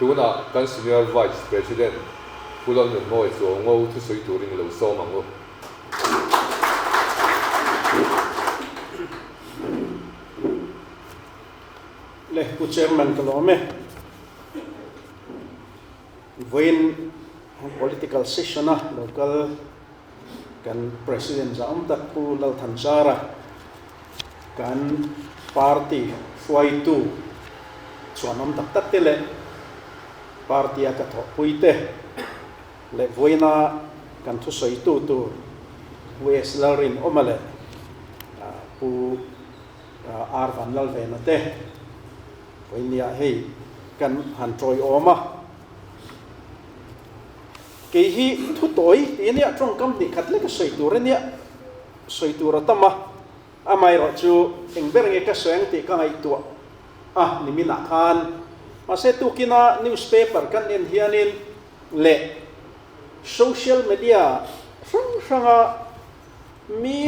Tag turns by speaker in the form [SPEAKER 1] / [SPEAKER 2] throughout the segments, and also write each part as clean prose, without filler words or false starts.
[SPEAKER 1] tuna kan Senior Vice President LALNUNMAWIA CHUAUNGO thu soi turin lo so mango
[SPEAKER 2] le ku chairman kalome when political session local kan president jam tak pu lal thansara kan party fuaitu chuanom tak tak tele party ka tho puite le voina kan thu soi tu wes larin omale pu ar van lal ve na te voinia hei kan han troi oma ke hi thu toi enia trong kam ni khat le ka soi tu renia soi tu ratama amai ro chu engber nge ka soeng ti ka ngai tu ni mina khan ma se tu kina newspaper kan en hianin le social media sanga mi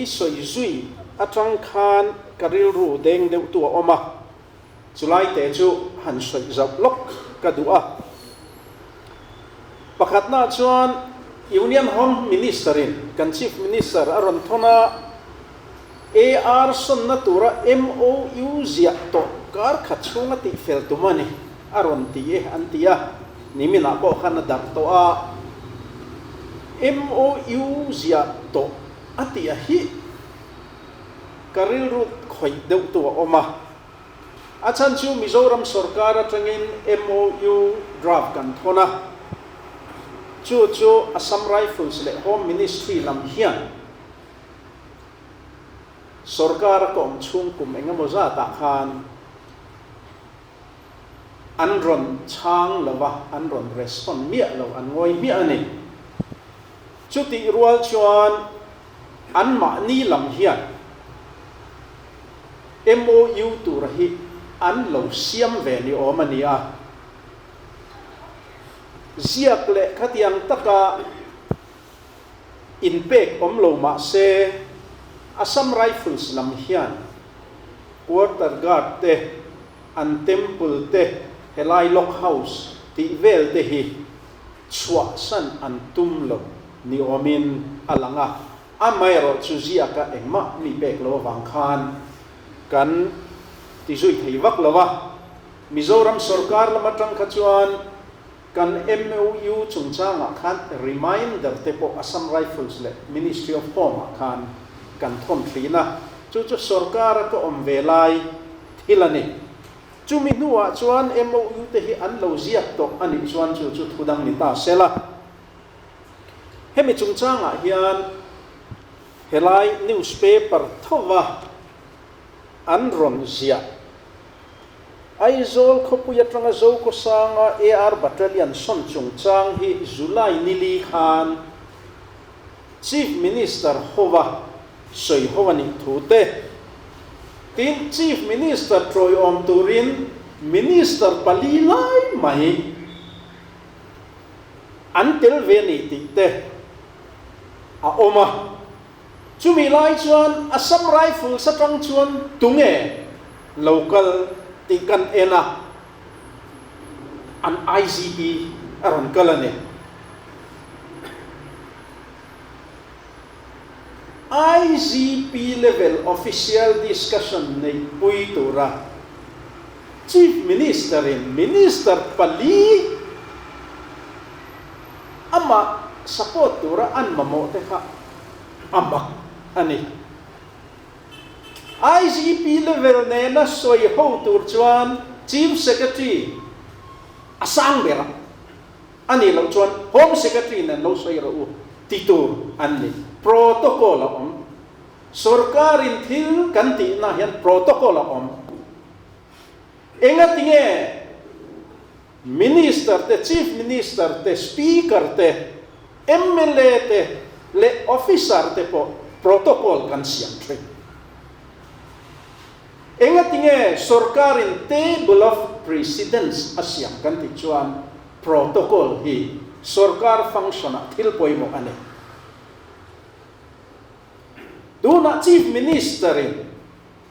[SPEAKER 2] soi zui atang khan karil ru deng deuh tu oma chulai te chu han soi zap lok ka dua pakhatna chuan Union Home Ministerin kan Chief Minister aron thona AR son natura MOU zia to kar khachunga ti fel tumani aron ti antia nimina ko khana dar to a MOU zia to atia hi karil rut khoi deuh tu oma achan chu Mizoram sarkar atangin MOU draft kan thona chu Assam Rifles le Home Ministry lam hian sarkar ko chung kum engemaw ta khan anron chang lawa anron respond mia lo an ngoi mi ani chu ti rual chuan an ma ni lam hian MOU tu rahi an lo siam ve ni omania ziak le khatiang taka inpek omlo ma se Assam Rifles lam hian quarter guard te an temple te helai lock house ti vel te hi chua san an tumlo ni omin alanga amai ro chu ziaka engma mi bek lo wang khan kan ti zui thei vak lawa Mizoram sarkar lamatang khachuan kan MOU CHUNGCHANG khan reminder te po Assam Rifles le Ministry of Home khan kan thon thlina chu sarkar ko om velai thilani chumi nuwa chuan MOU te hi an lo ziak to ani chuan chu thudang ni ta sela hemi CHUNGCHANG hian helai newspaper thowa an ron zia aizol khopuya tranga zo ko sanga AR battalion son CHUNGCHANG hi July nili khan Chief Minister hova soi howani thute tin Chief Minister troi om turin Minister palilai mai antel veni tikte a oma chumi lai chuan Assam Rifles satang chuan tunge local tikan ena an IGP aron kalane IGP level official discussion nei puitura Chief Ministerin Minister pali ama support tura an mamote ka ambak ani IGP level nena soi ho tur chuan Chief Secretary asang bera ani lo chuan Home Secretary na lo soi ro titur ani protocol om sarkarin thil kanti na hian protocol om enga tinge minister te Chief Minister te speaker te MLA te le officer te po protocol kan siam tre enga tinge sarkarin table of precedence asyam kan ti chuan protocol hi sarkar function thil poimo ane duna Chief Minister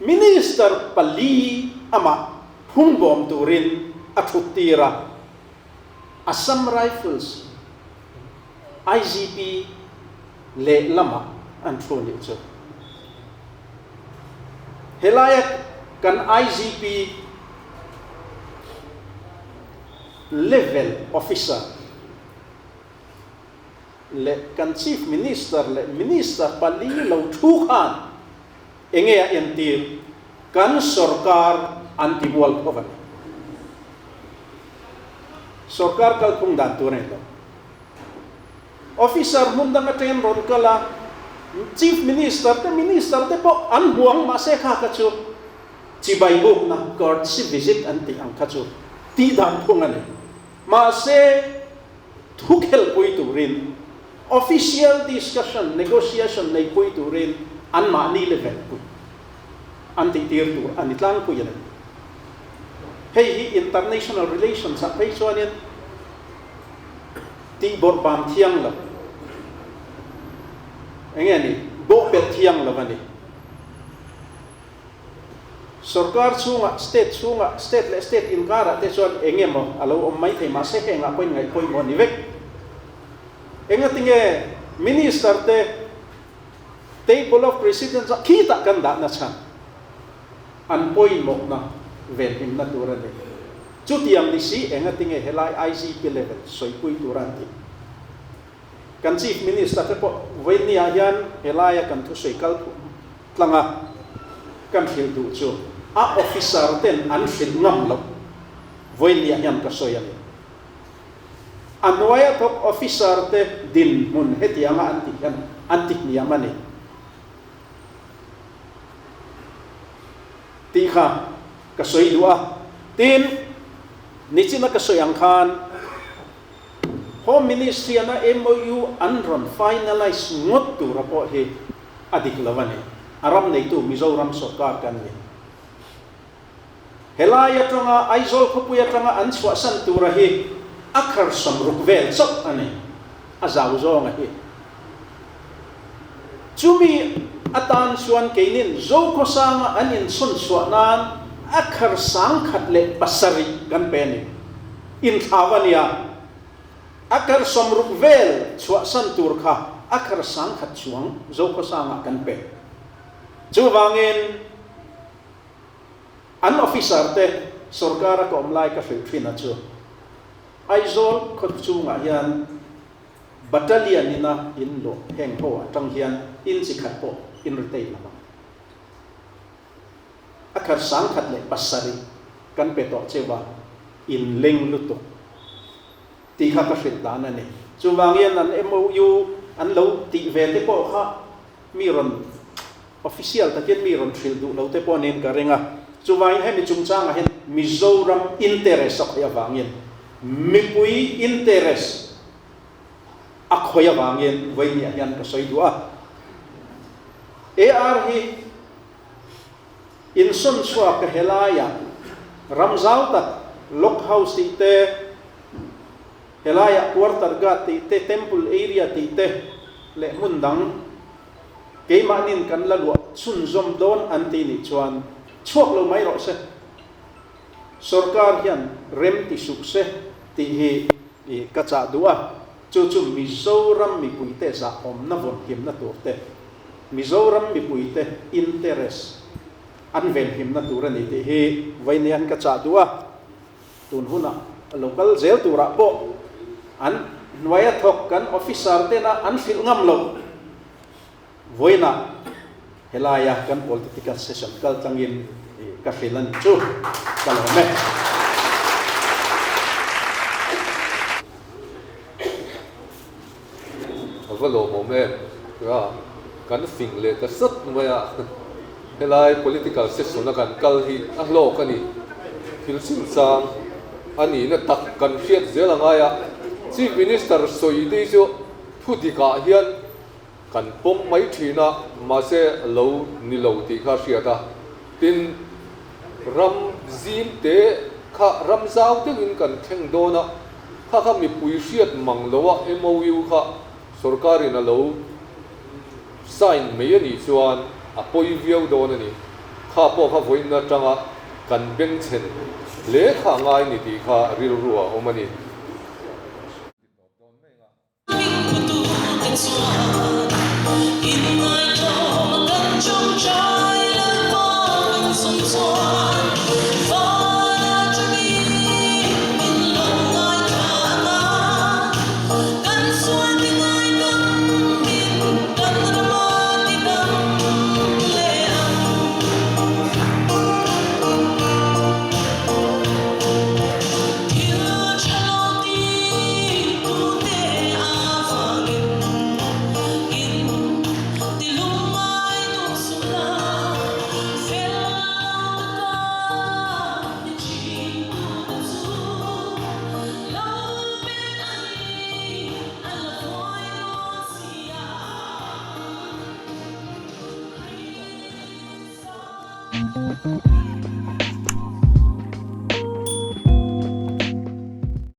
[SPEAKER 2] Minister pali ama hung bom turin athutira Assam Rifles IGP le lama an thoni chu helaya kan IGP level officer le kan chief minister le minister pali lo thu khan enge a entir kan sarkar anti wal kovan sarkar kal pung dan tu nei officer mundang aten ron kala chief minister te po an buang ma se kha ka chu chibai buk na courtesy visit anti ang kha chu ti dan phung ani ma se thukhel pui tu rin official discussion negotiation nei pui tu rin an ma ni level pu anti tir tu an itlang pu yan hey hi international relations sa pei chuan ti bor bam thiang la enge ni bo pet thiang la bani sarkar chunga state le state in kara te chuan enge mo alo om mai thei ma se he nga poin ngai poi mo ni vek enga tinge minister te table of presidents kita kan da na chan an poi mo na ven him na turan de chu tiang ni si enga tinge helai ICP level soi pui turan ti kan chief minister te po weni ayan helaya kan thu sei kal tlanga kan thil du chu a officer ten an fil ngam lo weni ayan ka soyan anwaya top officer te din mun heti anga antik ni amani ti kha ka soi dua tin nichina ka soyang khan home ministry na MOU anron finalize ngot tu rapo he adik lavani aram nei tu Mizoram sarkar kan ni helaya tanga aizol khupuya tanga answa san tu rahi akhar samruk vel chop ani azaw zo nga hi chumi atan suan keinin zo ko sanga anin sun suanan akhar sang khat le pasari kan peni in thawania akhar samruk vel chwa san tur kha akhar sang khat chuang zo ko sanga kan pe chu wangin an officer te sarkar ko omlai ka fina chu aizol khot chu nga hian battalion ina in lo heng ho atang hian in sikhat po in retail lama akhar sang khat le pasari kan pe to chewa in leng luto ti kha ka fit dana ne chu wangian an MOU an lo ti ve te po kha miron official takin miron thil du lo te po nin ka renga chu wangin he mi chungchang hen Mizoram interest ak ya wangin mipui interest akhoya wangin vai ni yan ka soi dua AR hi insun swa ka helaya ramzal tak lock house te helaya quarter ga te temple area te le mundang ke manin kan lalwa sun zom don antini chuan chuak lo mai ro se sarkar hian rem ti sukse ti hi kacha dua chu Mizoram mi puite sa om na von him na turte Mizoram mi puite interest an ven him na turan ite hi vainian kacha dua tun huna local jail tura po an nwaya thok kan officer te na an fil ngam lo voina helaya kan political session kal tangin ka filan chu kalome
[SPEAKER 1] avalo moment ya kan fing le ka sat maya helai political session na kan kal hi a lo kani thil sim sang ani na tak kan fiat zelanga ya chief minister soidi chu thudika hian kan pom mai thina ma se lo ni lo ti kha hriata tin ram zim te kha ram zau te in kan theng dona kha mi pui hriat mang lowa MOU kha sarkari na lo sign me ani chuan a poi viau don ani kha po kha voin na tanga kan beng chen le kha ngai ni ti kha ril ruwa omani